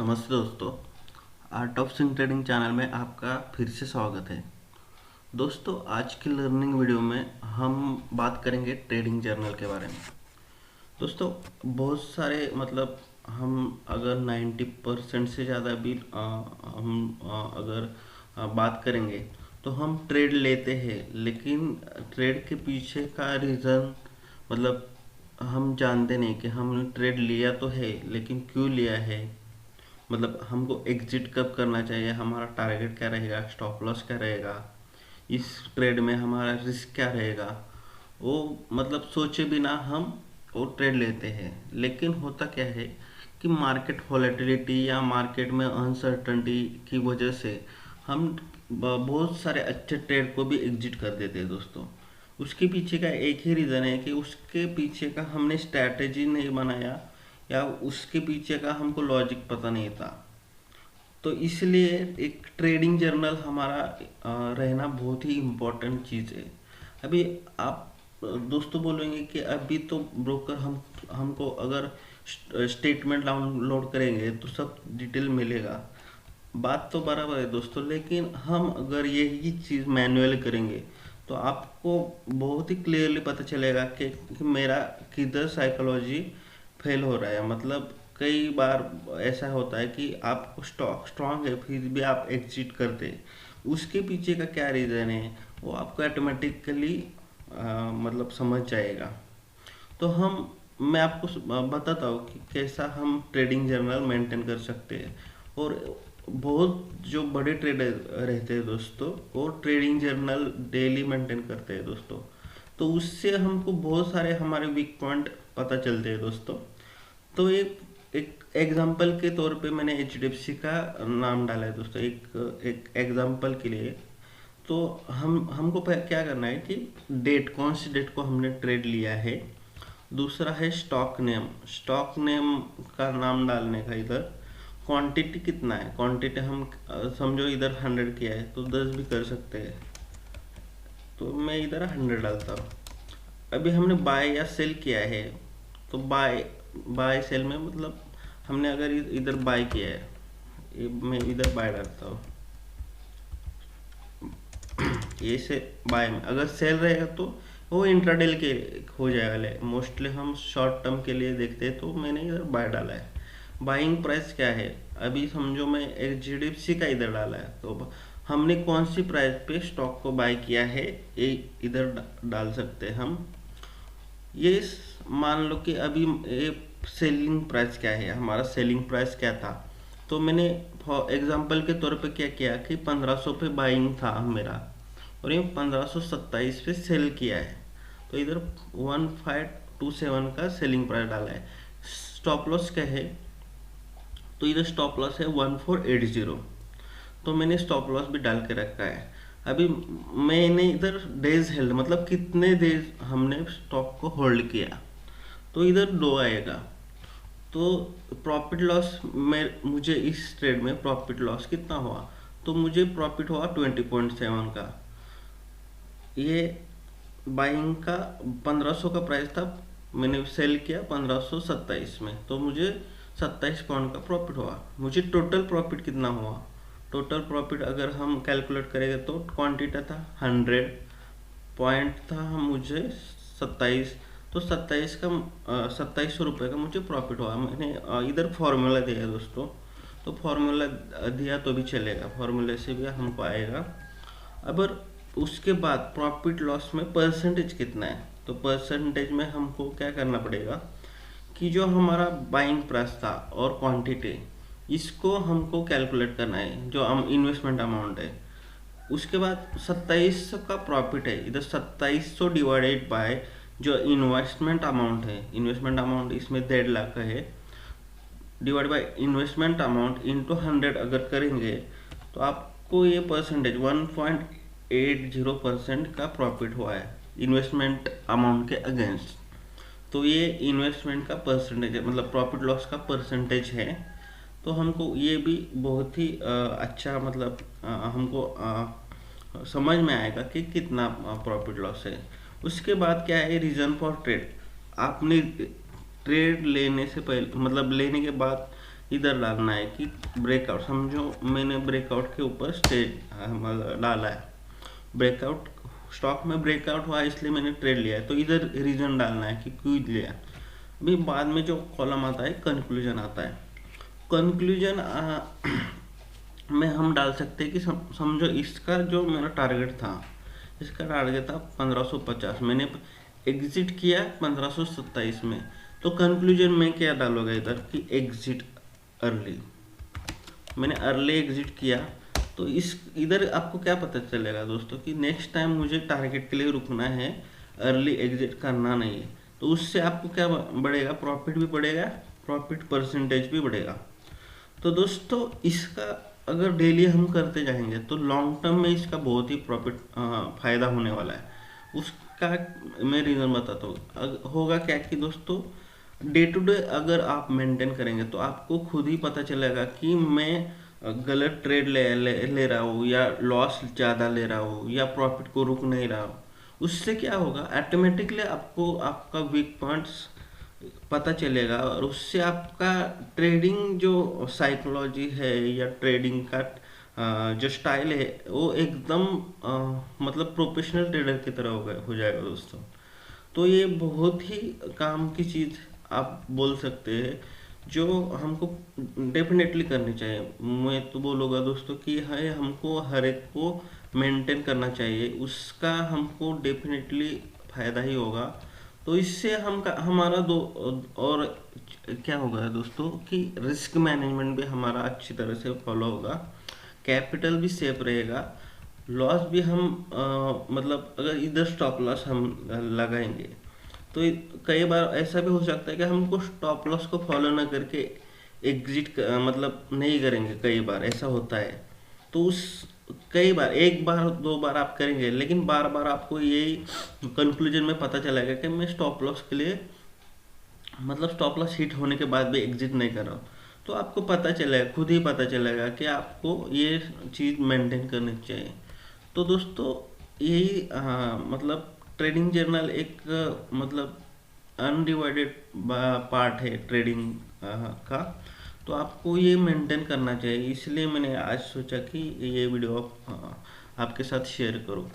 नमस्ते दोस्तों। Art of Singh trading channel में आपका फिर से स्वागत है। दोस्तों, आज की लर्निंग वीडियो में हम बात करेंगे ट्रेडिंग जर्नल के बारे में। दोस्तों, बहुत सारे हम अगर 90% से ज़्यादा भी अगर बात करेंगे तो हम ट्रेड लेते हैं, लेकिन ट्रेड के पीछे का रीज़न हम जानते नहीं कि हमने ट्रेड लिया तो है, लेकिन क्यों लिया है। हमको एग्जिट कब करना चाहिए, हमारा टारगेट क्या रहेगा, स्टॉप लॉस क्या रहेगा, इस ट्रेड में हमारा रिस्क क्या रहेगा, वो सोचे बिना हम वो ट्रेड लेते हैं। लेकिन होता क्या है कि मार्केट वॉलेटिलिटी या मार्केट में अनसर्टनिटी की वजह से हम बहुत सारे अच्छे ट्रेड को भी एग्जिट कर देते हैं दोस्तों। उसके पीछे का एक ही रीज़न है कि उसके पीछे का हमने स्ट्रैटेजी नहीं बनाया या उसके पीछे का हमको लॉजिक पता नहीं था। तो इसलिए एक ट्रेडिंग जर्नल हमारा रहना बहुत ही इम्पोर्टेंट चीज़ है। अभी आप दोस्तों बोलेंगे कि अभी तो ब्रोकर हमको अगर स्टेटमेंट डाउनलोड करेंगे तो सब डिटेल मिलेगा। बात तो बराबर है दोस्तों, लेकिन हम अगर यही चीज़ मैनुअली करेंगे तो आपको बहुत ही क्लियरली पता चलेगा कि मेरा किधर साइकोलॉजी फेल हो रहा है। कई बार ऐसा होता है कि आपको स्टॉक स्ट्रांग है फिर भी आप एग्जिट करते, उसके पीछे का क्या रीज़न है वो आपको ऑटोमेटिकली समझ जाएगा। तो मैं आपको बताता हूँ कि कैसा हम ट्रेडिंग जर्नल मेंटेन कर सकते हैं। और बहुत जो बड़े ट्रेडर रहते हैं दोस्तों, वो ट्रेडिंग जर्नल डेली मेंटेन करते हैं दोस्तों। तो उससे हमको बहुत सारे हमारे वीक पॉइंट पता चलते हैं दोस्तों। तो एक एग्जांपल के तौर पे मैंने HDFC का नाम डाला है दोस्तों, एक एग्जांपल के लिए। तो हमको क्या करना है कि कौन सी डेट को हमने ट्रेड लिया है। दूसरा है स्टॉक नेम का नाम डालने का। इधर क्वांटिटी कितना है, क्वांटिटी हम समझो इधर 100 किया है तो 10 भी कर सकते हैं। तो मैं इधर 100 डालता हूँ। अभी हमने बाय या सेल किया है तो बाय सेल में हमने अगर इधर बाय किया है, मैं इधर बाय डालता हूँ। ये से बाय में अगर सेल रहेगा तो वो इंट्राडे के हो जाएगा। मोस्टली हम शॉर्ट टर्म के लिए देखते हैं, तो मैंने इधर बाय डाला है। बाइंग प्राइस क्या है, अभी समझो मैं HDFC का इधर डाला है, तो हमने कौन सी प्राइस पे स्टॉक को बाय किया है ये इधर डाल सकते हैं हम। ये मान लो कि अभी ये सेलिंग प्राइस क्या है, हमारा सेलिंग प्राइस क्या था। तो मैंने फॉर एग्जांपल के तौर पे क्या किया कि 1500 पे बाइंग था मेरा, और ये 1527 पे सेल किया है। तो इधर 1527 का सेलिंग प्राइस डाला है। स्टॉप लॉस क्या है, तो इधर स्टॉप लॉस है 1480। तो मैंने स्टॉप लॉस भी डाल के रखा है। अभी मैंने इधर डेज हेल्ड कितने डेज हमने स्टॉक को होल्ड किया, तो इधर 2 आएगा। तो प्रॉफिट लॉस में मुझे इस ट्रेड में प्रॉफिट लॉस कितना हुआ, तो मुझे प्रॉफिट हुआ 20.7 का। ये बाइंग का 1500 का प्राइस था, मैंने सेल किया 1527 में, तो मुझे 27 पॉइंट का प्रॉफिट हुआ। मुझे टोटल प्रॉफिट कितना हुआ, टोटल प्रॉफिट अगर हम कैलकुलेट करेंगे तो क्वांटिटी था 100, पॉइंट था मुझे 27, तो 2700 रुपये का मुझे प्रॉफिट हुआ। मैंने इधर फॉर्मूला दिया दोस्तों, तो फॉर्मूला दिया तो भी चलेगा, फॉर्मूले से भी हमको आएगा। अब उसके बाद प्रॉफिट लॉस में परसेंटेज कितना है, तो परसेंटेज में हमको क्या करना पड़ेगा कि जो हमारा बाइंग प्राइस था और क्वांटिटी, इसको हमको कैलकुलेट करना है, जो हम इन्वेस्टमेंट अमाउंट है। उसके बाद 2700 का प्रॉफिट है, इधर 2700 डिवाइडेड बाय जो इन्वेस्टमेंट अमाउंट है, इन्वेस्टमेंट अमाउंट इसमें 1.5 लाख का है, divide by investment amount into 100 अगर करेंगे तो आपको ये परसेंटेज 1.80% का प्रॉफिट हुआ है इन्वेस्टमेंट अमाउंट के अगेंस्ट। तो ये इन्वेस्टमेंट का परसेंटेज है, प्रॉफिट लॉस का परसेंटेज है। तो हमको ये भी बहुत ही अच्छा हमको समझ में आएगा कि कितना प्रॉफिट लॉस है। उसके बाद क्या है, रीज़न फॉर ट्रेड। आपने ट्रेड लेने से पहले लेने के बाद इधर डालना है कि ब्रेकआउट, समझो मैंने ब्रेकआउट के ऊपर स्टे डाला है, ब्रेकआउट स्टॉक में ब्रेकआउट हुआ इसलिए मैंने ट्रेड लिया है, तो इधर रीजन डालना है कि क्यों लिया। अभी बाद में जो कॉलम आता है कंक्लूजन आता है। कंक्लूजन में हम डाल सकते हैं कि समझो इसका जो मेरा टारगेट था, इसका टारगेट था 1550, मैंने एग्जिट किया 1527 में, तो कंक्लूजन में क्या डालोगे इधर कि एग्जिट अर्ली, मैंने अर्ली एग्जिट किया। तो इस इधर आपको क्या पता चलेगा दोस्तों कि नेक्स्ट टाइम मुझे टारगेट के लिए रुकना है, अर्ली एग्जिट करना नहीं है। तो उससे आपको क्या बढ़ेगा, प्रॉफिट भी बढ़ेगा, प्रॉफिट परसेंटेज भी बढ़ेगा। तो दोस्तों इसका अगर डेली हम करते जाएंगे तो लॉन्ग टर्म में इसका बहुत ही प्रॉफिट फायदा होने वाला है। उसका मैं रीज़न बताता हूँ। होगा क्या कि दोस्तों डे टू डे अगर आप मेंटेन करेंगे तो आपको खुद ही पता चलेगा कि मैं गलत ट्रेड ले रहा हूँ या लॉस ज़्यादा ले रहा हूँ या प्रॉफिट को रुक नहीं रहा हूँ। उससे क्या होगा, ऑटोमेटिकली आपको आपका वीक पॉइंट्स पता चलेगा और उससे आपका ट्रेडिंग जो साइकोलॉजी है या ट्रेडिंग का जो स्टाइल है वो एकदम मतलब प्रोफेशनल ट्रेडर की तरह हो जाएगा दोस्तों। तो ये बहुत ही काम की चीज़ आप बोल सकते हैं जो हमको डेफिनेटली करनी चाहिए। मैं तो बोलूँगा दोस्तों कि है हमको हर एक को मेंटेन करना चाहिए, उसका हमको डेफिनेटली फ़ायदा ही होगा। तो इससे हमारा दो और क्या होगा दोस्तों कि रिस्क मैनेजमेंट भी हमारा अच्छी तरह से फॉलो होगा, कैपिटल भी सेफ रहेगा, लॉस भी हम मतलब अगर इधर स्टॉप लॉस हम लगाएंगे तो कई बार ऐसा भी हो सकता है कि हमको स्टॉप लॉस को फॉलो ना करके एग्जिट मतलब नहीं करेंगे, कई बार ऐसा होता है। तो उस कई बार एक बार दो बार आप करेंगे लेकिन बार बार आपको यही कंक्लूजन में पता चलेगा कि मैं स्टॉप लॉस के लिए मतलब स्टॉप लॉस हिट होने के बाद भी एग्जिट नहीं कर रहा हूँ। तो आपको पता चलेगा, खुद ही पता चलेगा कि आपको ये चीज़ मेंटेन करनी चाहिए। तो दोस्तों यही मतलब ट्रेडिंग जर्नल एक मतलब अनडिवाइडेड पार्ट है ट्रेडिंग का। तो आपको ये मेंटेन करना चाहिए, इसलिए मैंने आज सोचा कि ये वीडियो आपके साथ शेयर करूँ।